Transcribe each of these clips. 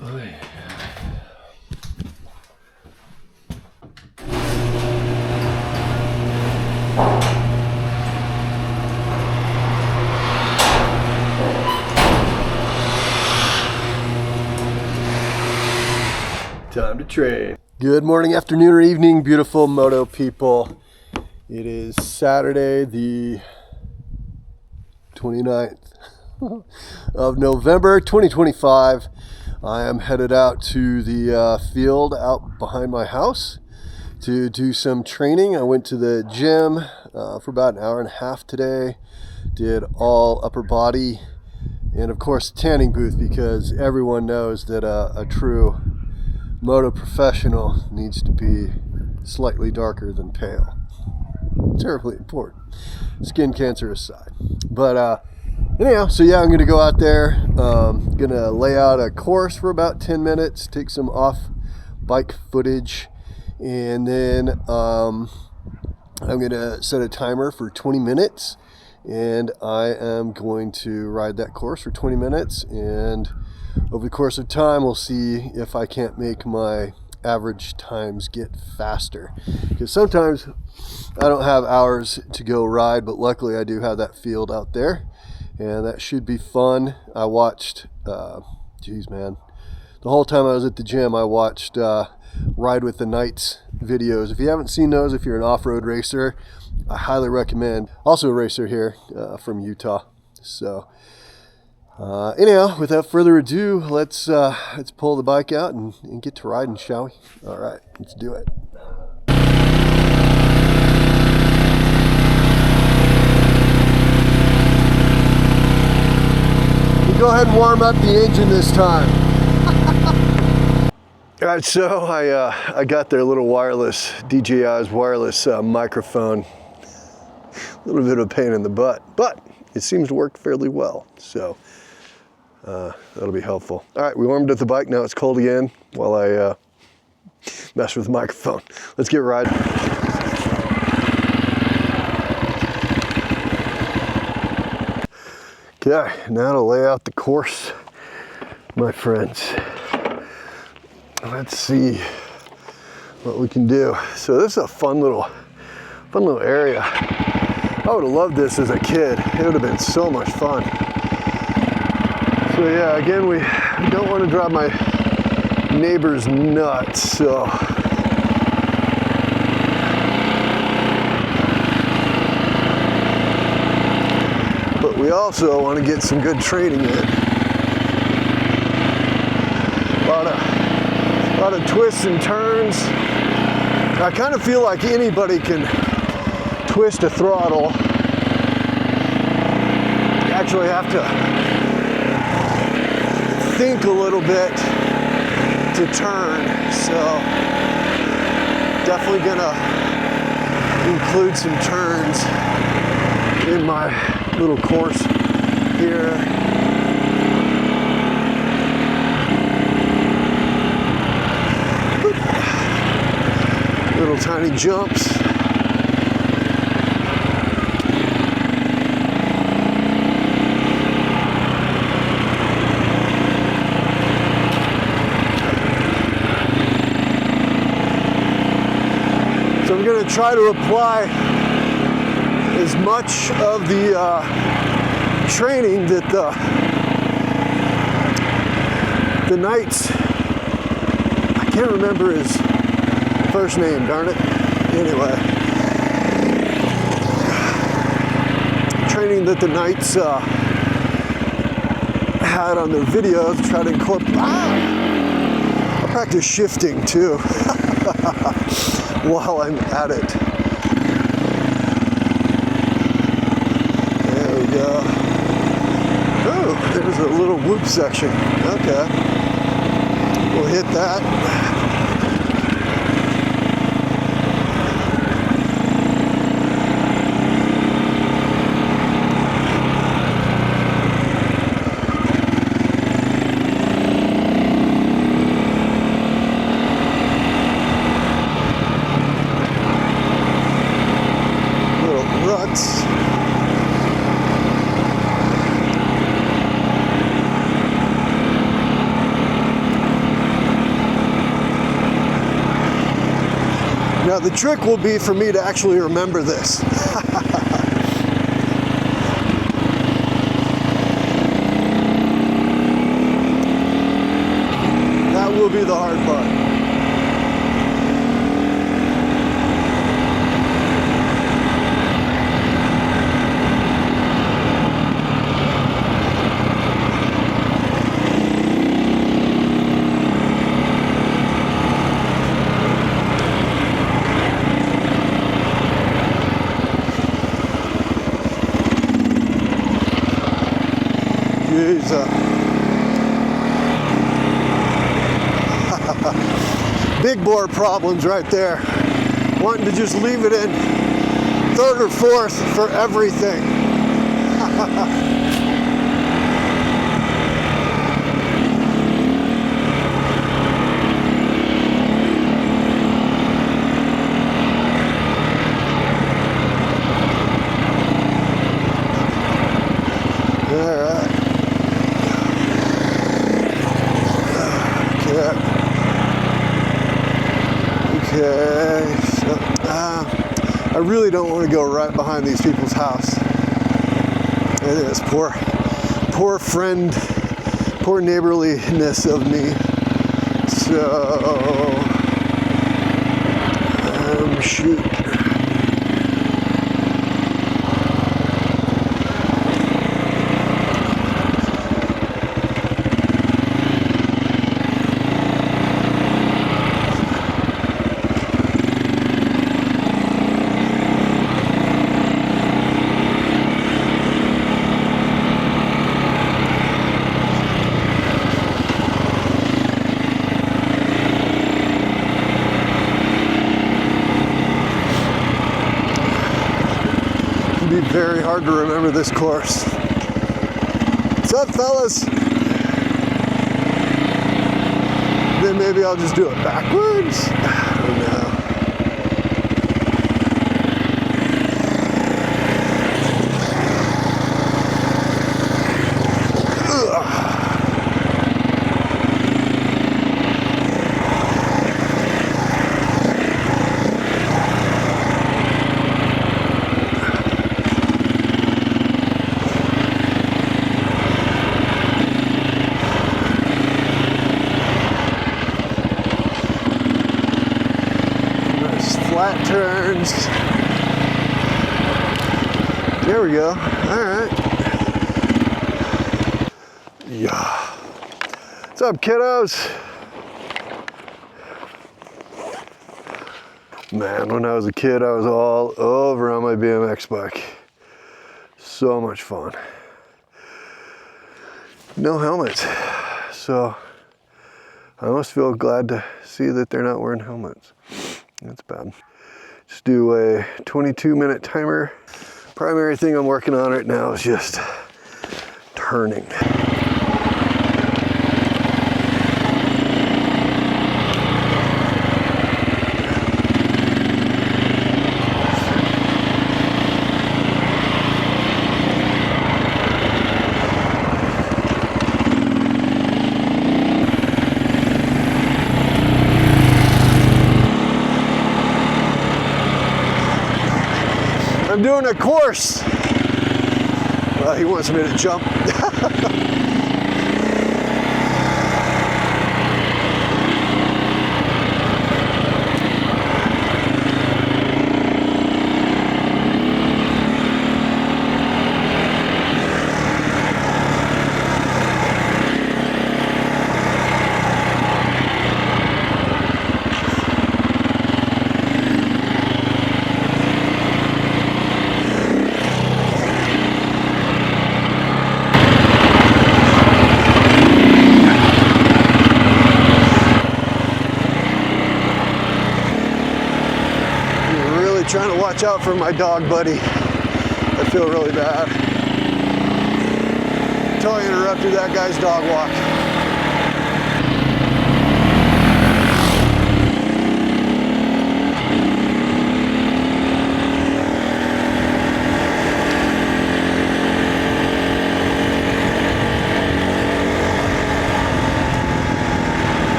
Oy. Time to train. Good morning, afternoon, or evening, beautiful moto people. It is Saturday, the 29th of November, 2025. I am headed out to the field out behind my house to do some training. I went to the gym for about an hour and a half today. Did all upper body and, of course, tanning booth, because everyone knows that a true moto professional needs to be slightly darker than pale. Terribly important, skin cancer aside. But anyhow, so yeah, I'm going to go out there. Going to lay out a course for about 10 minutes, take some off bike footage, and then I'm going to set a timer for 20 minutes, and I am going to ride that course for 20 minutes, and over the course of time, we'll see if I can't make my average times get faster. Because sometimes I don't have hours to go ride, but luckily I do have that field out there, and that should be fun. I watched, the whole time I was at the gym, I watched Ride with the Knights videos. If you haven't seen those, if you're an off-road racer, I highly recommend. Also a racer here from Utah. So anyhow, without further ado, let's pull the bike out and get to riding, shall we? All right, let's do it. We'll go ahead and warm up the engine this time. All right, so I got their little wireless, DJI's wireless microphone. A little bit of a pain in the butt, but it seems to work fairly well, so that'll be helpful. All right, we warmed up the bike. Now it's cold again while I mess with the microphone. Let's get riding. Okay, now to lay out the course, my friends. Let's see what we can do. So this is a fun little area. I would have loved this as a kid. It would have been so much fun. So yeah, again, we don't want to drive my neighbors nuts, so. But we also want to get some good training in. A lot of twists and turns. I kind of feel like anybody can twist a throttle. You actually have to think a little bit to turn, so definitely gonna include some turns in my little course here. Little tiny jumps. So I'm going to try to apply as much of the training that the Knights, I can't remember his first name, darn it. Anyway, training that the Knights had on their videos, try to incorporate. I practice shifting too while I'm at it. There we go. Oh, there's a little whoop section. Okay, we'll hit that. Now the trick will be for me to actually remember this. That will be the hard part. Big bore problems right there. Wanting to just leave it in third or fourth for everything. Okay, so I really don't want to go right behind these people's house. It is poor friend, poor neighborliness of me. So, shoot. Be very hard to remember this course. What's up, fellas? Then maybe I'll just do it backwards. I don't know. Flat turns. There we go. All right. Yeah. What's up, kiddos? Man, when I was a kid, I was all over on my BMX bike. So much fun. No helmets. So I almost feel glad to see that they're not wearing helmets. That's bad. Just do a 22-minute timer. Primary thing I'm working on right now is just turning. I'm doing a course. Well, he wants me to jump. Trying to watch out for my dog buddy. I feel really bad. Totally interrupted that guy's dog walk.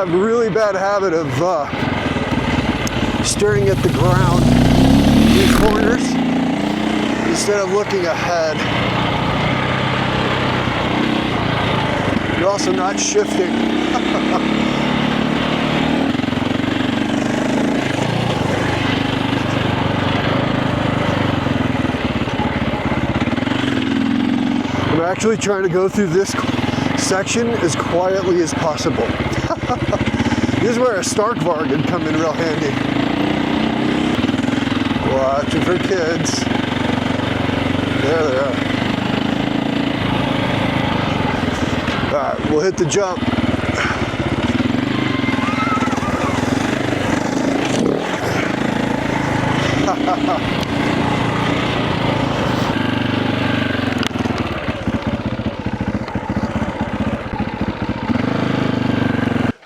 have a really bad habit of staring at the ground in corners instead of looking ahead. You're also not shifting. I'm actually trying to go through this section as quietly as possible. This is where a Starkvarg would come in real handy. Watching for kids. There they are. Alright, we'll hit the jump.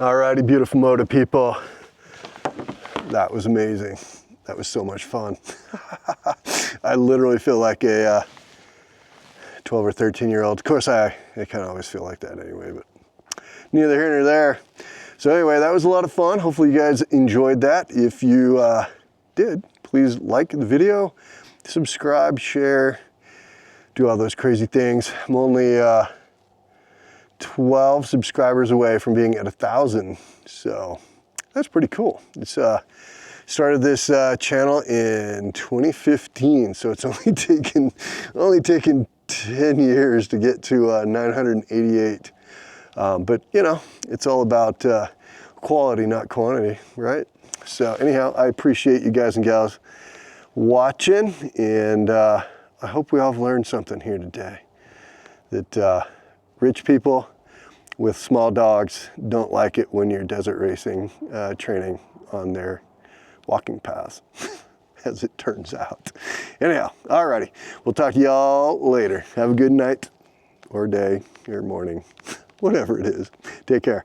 Alrighty, beautiful moto people. That was amazing. That was so much fun. I literally feel like a 12 or 13-year-old. Of course, I kind of always feel like that anyway, but neither here nor there. So anyway, that was a lot of fun. Hopefully you guys enjoyed that. If you did, please like the video, subscribe, share, do all those crazy things. I'm only 12 subscribers away from being at 1,000, so that's pretty cool. It's started this channel in 2015, so it's only taken 10 years to get to 988. But you know, it's all about quality, not quantity, right? So anyhow, I appreciate you guys and gals watching, and I hope we all have learned something here today. That rich people with small dogs don't like it when you're desert racing, training on their walking paths, as it turns out. Anyhow, alrighty, we'll talk to y'all later. Have a good night, or day, or morning, whatever it is. Take care.